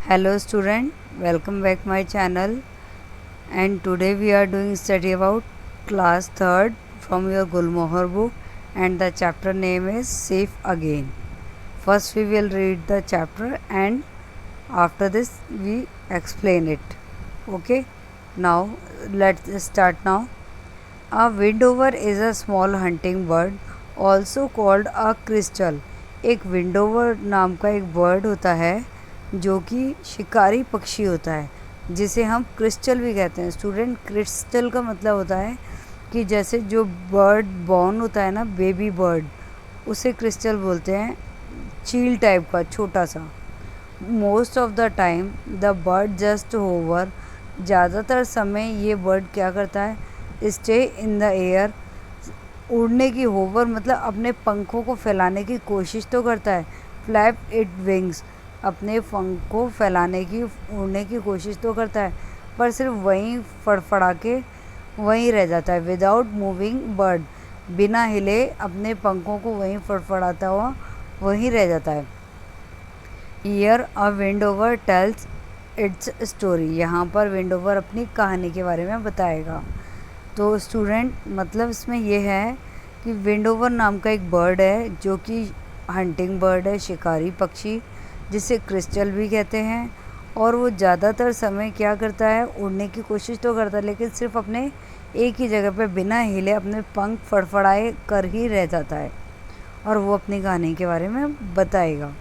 Hello student, welcome back my channel, and today we are doing study about class 3rd from your Gulmohar book, and the chapter name is Safe Again. First we will read the chapter and after this we explain it. Okay, now let's start now. A windover is a small hunting bird also called a crystal. एक विंडोवर नाम का एक bird होता है जो कि शिकारी पक्षी होता है, जिसे हम क्रिस्टल भी कहते हैं। स्टूडेंट, क्रिस्टल का मतलब होता है कि जैसे जो बर्ड बॉर्न होता है ना, बेबी बर्ड, उसे क्रिस्टल बोलते हैं। चील टाइप का छोटा सा। Most of the time the bird just hover, ज़्यादातर समय ये बर्ड क्या करता है, स्टे इन द एयर, उड़ने की, होवर मतलब अपने पंखों को फैलाने की कोशिश तो करता है। फ्लैप इट विंग्स, अपने पंख को फैलाने की, उड़ने की कोशिश तो करता है, पर सिर्फ वहीं फड़फड़ा के वहीं रह जाता है। विदाउट मूविंग बर्ड, बिना हिले अपने पंखों को वहीं फड़फड़ाता हुआ वहीं रह जाता है। हियर अ विंडोवर टेल्स इट्स स्टोरी, यहाँ पर विंडोवर अपनी कहानी के बारे में बताएगा। तो स्टूडेंट, मतलब इसमें यह है कि विंडोवर नाम का एक बर्ड है जो कि हंटिंग बर्ड है, शिकारी पक्षी, जिसे क्रिस्टल भी कहते हैं। और वो ज़्यादातर समय क्या करता है, उड़ने की कोशिश तो करता है, लेकिन सिर्फ अपने एक ही जगह पे बिना हिले अपने पंख फड़फड़ाए कर ही रह जाता है। और वो अपनी कहानी के बारे में बताएगा।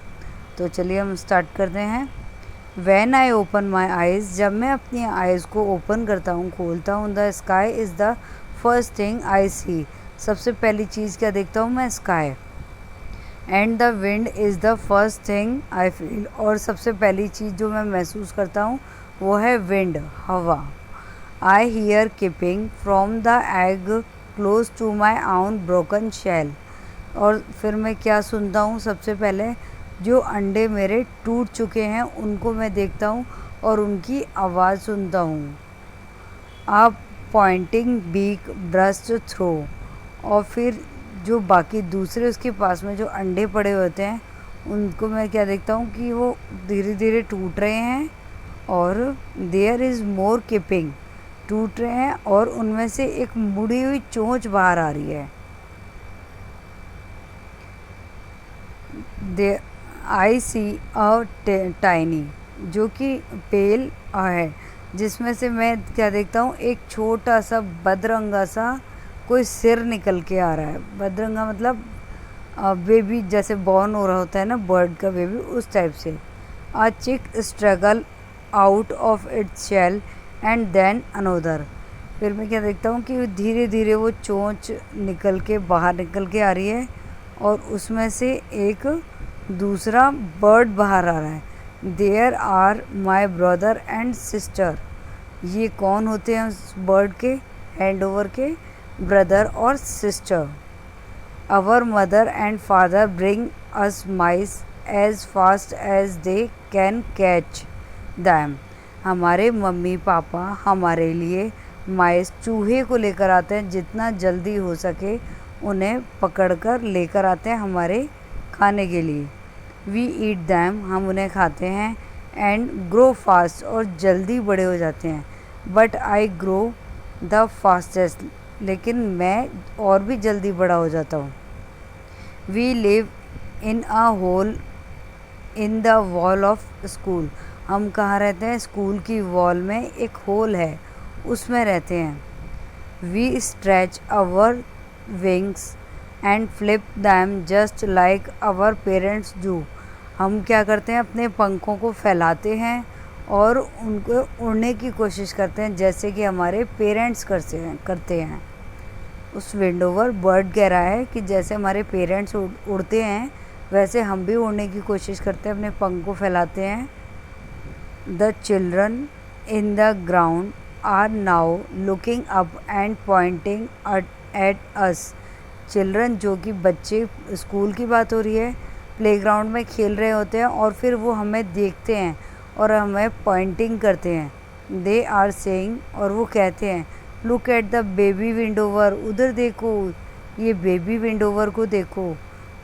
तो चलिए हम स्टार्ट करते हैं। When I open my eyes, जब मैं अपनी आइज़ को ओपन करता हूँ, खोलता हूँ, the sky is the first thing I see, सबसे पहली चीज़ क्या देखता हूँ मैं, sky. And the wind is the first thing I feel, और सबसे पहली चीज़ जो मैं महसूस करता हूँ वो है विंड, हवा। I hear keeping from the egg close to my own broken shell, और फिर मैं क्या सुनता हूँ, सबसे पहले जो अंडे मेरे टूट चुके हैं उनको मैं देखता हूँ और उनकी आवाज़ सुनता हूँ। आप पॉइंटिंग बीक ब्रस्ट थ्रो, और फिर जो बाकी दूसरे उसके पास में जो अंडे पड़े होते हैं उनको मैं क्या देखता हूँ कि वो धीरे धीरे टूट रहे हैं, और देयर इज़ मोर किपिंग, टूट रहे हैं और उनमें से एक मुड़ी हुई चोंच बाहर आ रही है। दे आई सी अ टाइनी, जो कि पेल है, जिसमें से मैं क्या देखता हूँ, एक छोटा सा बदरंगा सा कोई सिर निकल के आ रहा है। बदरंगा मतलब बेबी, जैसे बॉर्न हो रहा होता है ना बर्ड का बेबी, उस टाइप से। A chick struggle out of its shell and then another, फिर मैं क्या देखता हूँ कि धीरे धीरे वो चोंच निकल के बाहर निकल के आ रही है, और उसमें से एक दूसरा बर्ड बाहर आ रहा है। There are my brother and sister, ये कौन होते हैं उस बर्ड के, हैंड ओवर के ब्रदर और sister. Our mother and father bring us mice as fast as they can catch them, हमारे मम्मी पापा हमारे लिए माइस, चूहे को लेकर आते हैं, जितना जल्दी हो सके उन्हें पकड़कर लेकर आते हैं हमारे खाने के लिए। वी ईट दैम, हम उन्हें खाते हैं। एंड ग्रो फास्ट, और जल्दी बड़े हो जाते हैं। But I grow the fastest, लेकिन मैं और भी जल्दी बड़ा हो जाता हूँ। We live in a hole in the wall of school, हम कहाँ रहते हैं, स्कूल की वॉल में एक होल है, उसमें रहते हैं। We stretch our wings and flip them just like our parents do, हम क्या करते हैं, अपने पंखों को फैलाते हैं और उनको उड़ने की कोशिश करते हैं, जैसे कि हमारे पेरेंट्स करते हैं। उस विंडोवर बर्ड कह रहा है कि जैसे हमारे पेरेंट्स उड़ते हैं वैसे हम भी उड़ने की कोशिश करते हैं, अपने पंख को फैलाते हैं। The children in the ground are now looking up and pointing at us, children जो कि बच्चे, स्कूल की बात हो रही है, प्लेग्राउंड में खेल रहे होते हैं और फिर वो हमें देखते हैं और हमें पॉइंटिंग करते हैं। दे आर सेइंग, और वो कहते हैं, लुक एट द बेबी विंडोवर, उधर देखो, ये बेबी विंडोवर को देखो।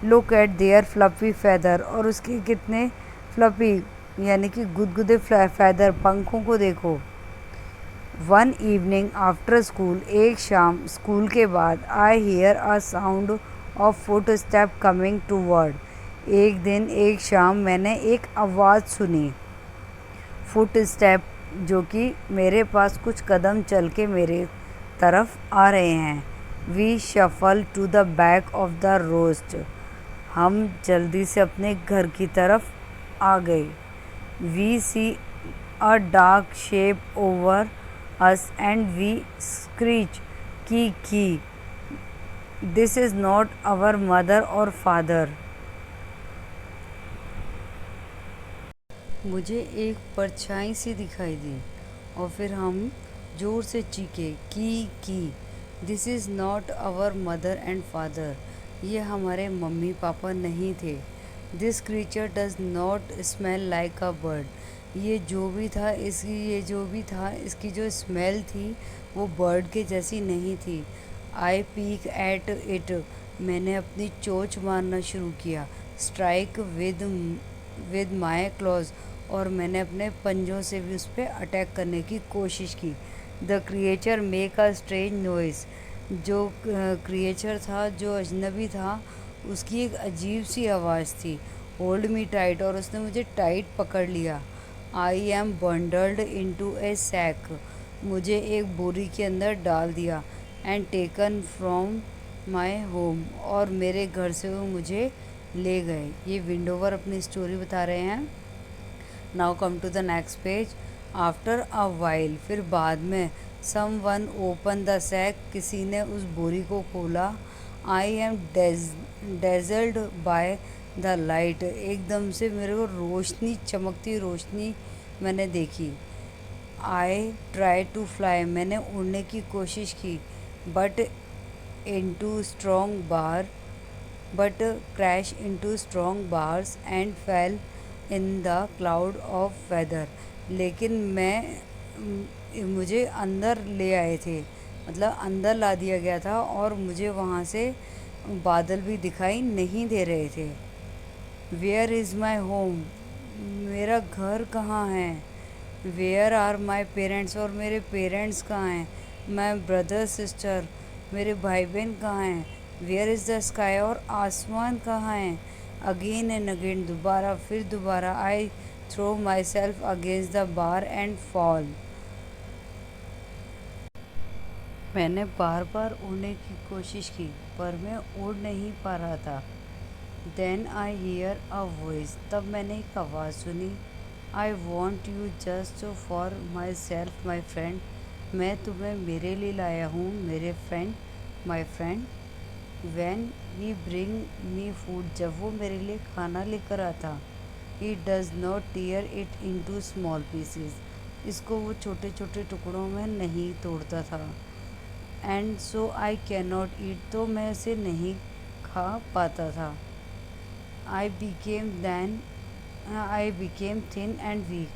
Look at there fluffy feather, और उसके कितने फ्लफी यानी कि गुदगुदे फैदर, पंखों को देखो। वन इवनिंग आफ्टर स्कूल, एक शाम स्कूल के बाद, आई hear a sound of foot step coming toward. एक दिन एक शाम मैंने एक आवाज़ सुनी, फुट स्टेप, जो कि मेरे पास कुछ कदम चल के मेरे तरफ आ रहे हैं। We shuffle to the back of the roost, हम जल्दी से अपने घर की तरफ आ गए। We see a dark shape over us and we screech की this is not our mother और फादर। मुझे एक परछाई सी दिखाई दी और फिर हम ज़ोर से चीखे की this is not our mother and father, ये हमारे मम्मी पापा नहीं थे। This creature does not smell like a bird, ये जो भी था इसकी जो स्मेल थी वो बर्ड के जैसी नहीं थी। आई पीक एट इट, मैंने अपनी चोंच मारना शुरू किया। स्ट्राइक विद माई क्लॉज, और मैंने अपने पंजों से भी उस पर अटैक करने की कोशिश की। The creature make a strange noise, जो क्रिएचर था, जो अजनबी था, उसकी एक अजीब सी आवाज़ थी। होल्ड मी टाइट, और उसने मुझे टाइट पकड़ लिया। I am bundled into a sack, मुझे एक बोरी के अंदर डाल दिया। And taken from my home, और मेरे घर से वो मुझे ले गए। ये विंडोवर अपनी स्टोरी बता रहे हैं। Now come to the next page. After a while, फिर बाद में, someone open the sack, किसी ने उस बोरी को खोला। I am dazzled by the light, एकदम से मेरे को रोशनी, चमकती रोशनी मैंने देखी। आई ट्राई टू फ्लाई, मैंने उड़ने की कोशिश की। But into strong bar but crash into strong bars and fell in the cloud of weather, लेकिन मुझे अंदर ले आए थे, मतलब अंदर ला दिया गया था और मुझे वहाँ से बादल भी दिखाई नहीं दे रहे थे। वेयर इज़ माई होम, मेरा घर कहाँ है। वेयर आर माई पेरेंट्स, और मेरे पेरेंट्स कहाँ हैं। माई ब्रदर सिस्टर, मेरे भाई बहन कहाँ हैं। वेयर इज़ द स्काई, और आसमान कहाँ है। अगेन एंड अगेन, दोबारा फिर दोबारा। I throw myself against the bar and fall, मैंने बार बार उड़ने की कोशिश की पर मैं उड़ नहीं पा रहा था। Then I hear a voice, तब मैंने एक आवाज़ सुनी। I want you just for myself my friend, मैं तुम्हें मेरे लिए लाया हूँ मेरे friend, my friend. When he bring me food, जब वो मेरे लिए खाना लेकर आता। He does not tear it into small pieces, इसको वो छोटे छोटे टुकड़ों में नहीं तोड़ता था। And so I can not eat, तो मैं उसे नहीं खा पाता था। I became thin and weak,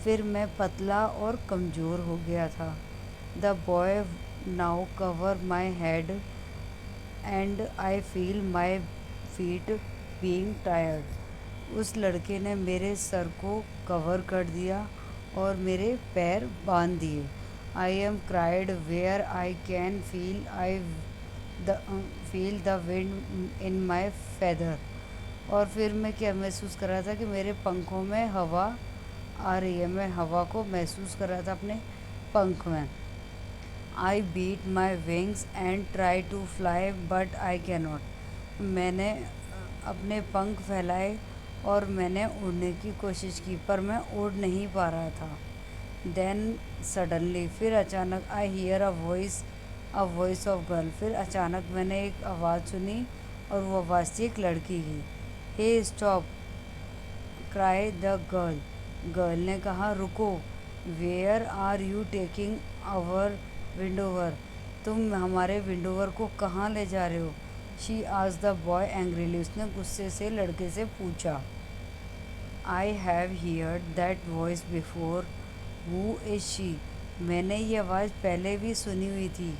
फिर मैं पतला और कमज़ोर हो गया था। The boy now cover my head and I feel my feet being tired, उस लड़के ने मेरे सर को कवर कर दिया और मेरे पैर बांध दिए। I am cried where I can feel the wind in my feather, और फिर मैं क्या महसूस कर रहा था कि मेरे पंखों में हवा आ रही है, मैं हवा को महसूस कर रहा था अपने पंख में। I beat my wings and try to fly but I can not, मैंने अपने पंख फैलाए और मैंने उड़ने की कोशिश की पर मैं उड़ नहीं पा रहा था। देन सडनली, फिर अचानक, आई hear a voice of girl, फिर अचानक मैंने एक आवाज़ सुनी और वो आवाज़ थी एक लड़की की। Hey stop, cry the girl ने कहा रुको। Where are you taking our windhover, तुम हमारे विंडोवर को कहाँ ले जा रहे हो। शी आज द बॉय एंग्रीली, उसने गुस्से से लड़के से पूछा। I have heard that voice before, who is she, मैंने ये आवाज़ पहले भी सुनी हुई थी,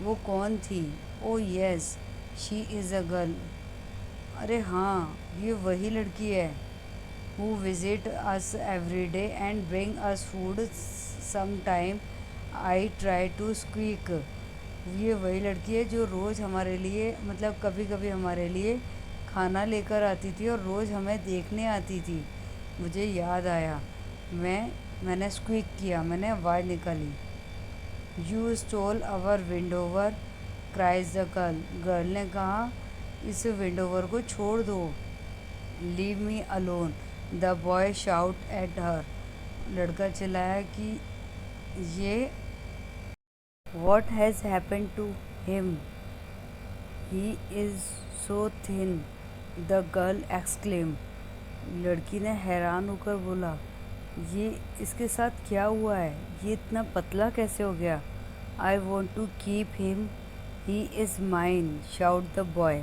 वो कौन थी। Oh yes, she is a girl, अरे हाँ ये वही लड़की है। who visit us every day and bring us food. Sometime I try to squeak. ये वही लड़की है जो रोज़ हमारे लिए मतलब कभी कभी हमारे लिए खाना लेकर आती थी और रोज़ हमें देखने आती थी। मुझे याद आया, मैंने स्क्वीक किया, मैंने आवाज़ निकाली। यू स्टोल आवर विंडोवर, क्राइज द गर्ल। गर्ल ने कहा, इस विंडोवर को छोड़ दो। Leave me alone, the boy shout at her. लड़का चिल्लाया कि ये What has happened to him? He is so thin, the girl exclaimed. लड़की ने हैरान होकर बोला, ये इसके साथ क्या हुआ है? ये इतना पतला कैसे हो गया? I want to keep him. He is mine, shout the boy.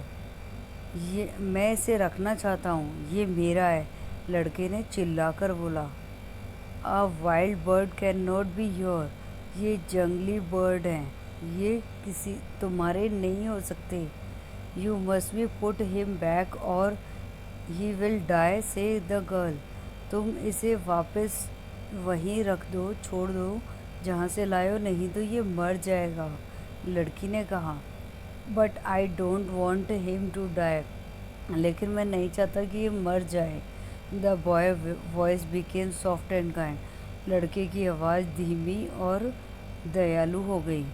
ये मैं इसे रखना चाहता हूँ, ये मेरा है, लड़के ने चिल्लाकर बोला। A wild bird cannot be your. ये जंगली बर्ड हैं, ये किसी तुम्हारे नहीं हो सकते। You must be put him back और ही विल डाई, से द गर्ल। तुम इसे वापस वहीं रख दो, छोड़ दो जहाँ से लायो, नहीं तो ये मर जाएगा, लड़की ने कहा। But I don't want him to die, लेकिन मैं नहीं चाहता कि ये मर जाए। The boy voice became soft and kind. लड़के की आवाज़ धीमी और दयालु हो गई।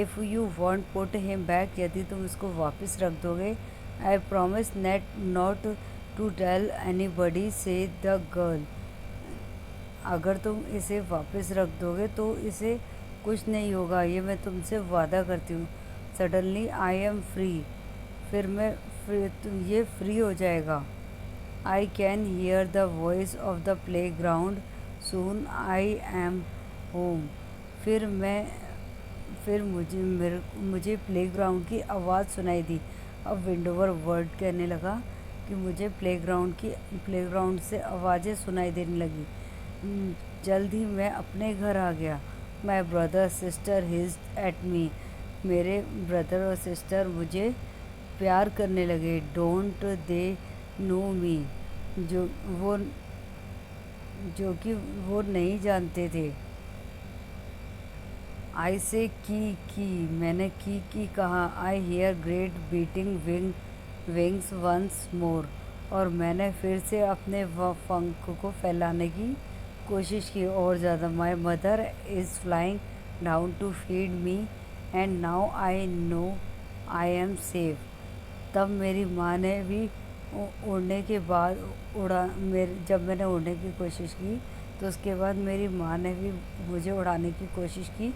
If you want put him back, यदि तुम इसको वापस रख दोगे, I promise not to tell anybody, say the girl. अगर तुम इसे वापस रख दोगे तो इसे कुछ नहीं होगा, ये मैं तुमसे वादा करती हूँ। सडनली आई एम फ्री, ये फ्री हो जाएगा। I can hear the voice of the play ground, soon I am home. फिर मुझे प्लेग्राउंड की आवाज़ सुनाई दी। अब विंडोवर वर्ड कहने लगा कि मुझे प्लेग्राउंड से आवाज़ें सुनाई देने लगी। जल्द ही मैं अपने घर आ गया। My brother sister his at me. मेरे ब्रदर और सिस्टर मुझे प्यार करने लगे। डोंट दे नो मी, जो कि वो नहीं जानते थे। आई से की, मैंने की कहा। I hear great beating wings once more, और मैंने फिर से अपने पंख को फैलाने की कोशिश की और ज़्यादा। My mother is flying down to feed me and now I know I am safe. तब मेरी माँ ने भी उड़ने के बाद जब मैंने उड़ने की कोशिश की तो उसके बाद मेरी माँ ने भी मुझे उड़ाने की कोशिश की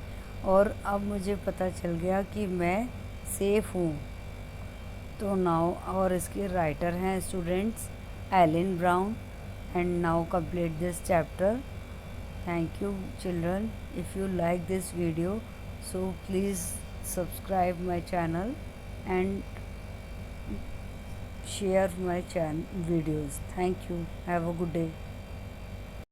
और अब मुझे पता चल गया कि मैं सेफ़ हूँ। तो नाउ, और इसके राइटर हैं students Elin Brown. And now complete this chapter. Thank you children. If you like this video, so please subscribe my channel and share my videos. Thank you. Have a good day.